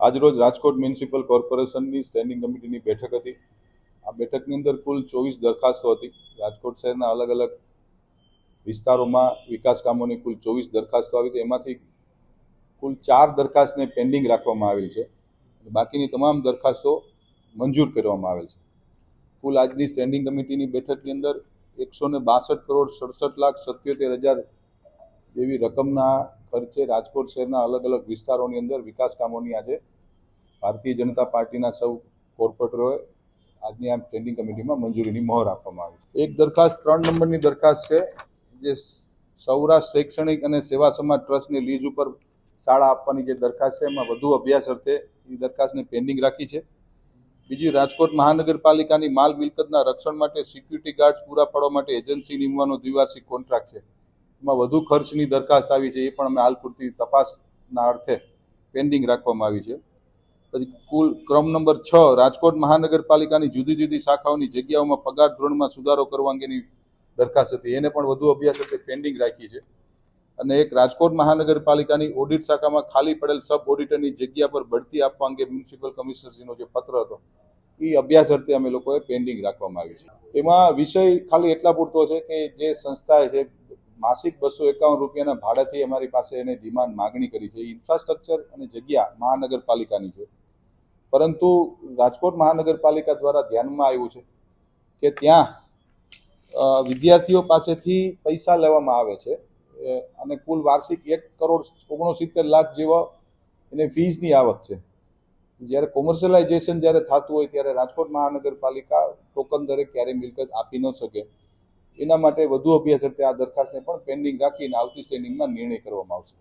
આજરોજ રાજકોટ મ્યુનિસિપલ કોર્પોરેશનની સ્ટેન્ડિંગ કમિટીની બેઠક હતી। આ બેઠકની અંદર કુલ 24 દરખાસ્તો હતી। રાજકોટ શહેરના અલગ અલગ વિસ્તારોમાં વિકાસ કામોની કુલ 24 દરખાસ્તો આવી હતી। એમાંથી કુલ 4 દરખાસ્તને પેન્ડિંગ રાખવામાં આવેલ છે। બાકીની તમામ દરખાસ્તો મંજૂર કરવામાં આવેલ છે। કુલ આજની સ્ટેન્ડિંગ કમિટીની બેઠકની અંદર 162,67,77,000 જેવી રકમના ખર્ચે રાજકોટ શહેરના અલગ અલગ વિસ્તારોની અંદર વિકાસ કામોની આજે ભારતીય જનતા પાર્ટીના સૌ કોર્પોરેટરોએ આજની આ સ્ટેન્ડિંગ કમિટીમાં મંજૂરીની મહોર આપવામાં આવી છે। એક દરખાસ્ત 3 નંબરની દરખાસ્ત છે, જે સૌરાષ્ટ્ર શૈક્ષણિક અને સેવા સમાજ ટ્રસ્ટની લીઝ ઉપર શાળા આપવાની જે દરખાસ્ત છે, એમાં વધુ અભ્યાસ અર્થે એ દરખાસ્તને પેન્ડિંગ રાખી છે। બીજી, રાજકોટ મહાનગરપાલિકાની માલ મિલકતના રક્ષણ માટે સિક્યુરિટી ગાર્ડ્સ પૂરા પાડવા માટે એજન્સી નીમવાનો દ્વિવાર્ષિક કોન્ટ્રાક્ટ છે, એમાં વધુ ખર્ચની દરખાસ્ત આવી છે, એ પણ અમે હાલ પૂરતી તપાસના અર્થે પેન્ડિંગ રાખવામાં આવી છે। પછી કુલ ક્રમ નંબર 6, રાજકોટ મહાનગરપાલિકાની જુદી જુદી શાખાઓની જગ્યાઓમાં પગાર ધોરણમાં સુધારો કરવા અંગેની દરખાસ્ત હતી, એને પણ વધુ અભ્યાસ અર્થે પેન્ડિંગ રાખી છે। અને એક, રાજકોટ મહાનગરપાલિકાની ઓડિટ શાખામાં ખાલી પડેલ સબ ઓડિટરની જગ્યા પર બઢતી આપવા અંગે મ્યુનિસિપલ કમિશનરશ્રીનો જે પત્ર હતો, એ અભ્યાસ અર્થે અમે લોકોએ પેન્ડિંગ રાખવામાં આવી છે। એમાં વિષય ખાલી એટલા પૂરતો છે કે જે સંસ્થાએ છે માસિક 251 રૂપિયાના ભાડાથી અમારી પાસે એને ડિમાન્ડ માગણી કરી છે। ઇન્ફ્રાસ્ટ્રક્ચર અને જગ્યા મહાનગરપાલિકાની છે, પરંતુ રાજકોટ મહાનગરપાલિકા દ્વારા ધ્યાનમાં આવ્યું છે કે ત્યાં વિદ્યાર્થીઓ પાસેથી પૈસા લેવામાં આવે છે અને કુલ વાર્ષિક 1,69,00,000 જેવા એને ફીઝની આવક છે। જ્યારે કોમર્શિયલાઇઝેશન જ્યારે થતું હોય ત્યારે રાજકોટ મહાનગરપાલિકા ટોકન દરે ક્યારેય મિલકત આપી ન શકે, એના માટે વધુ અભ્યાસ અર્થે આ દરખાસ્તને પણ પેન્ડિંગ રાખીને આવતી સ્ટેન્ડિંગમાં નિર્ણય કરવામાં આવશે।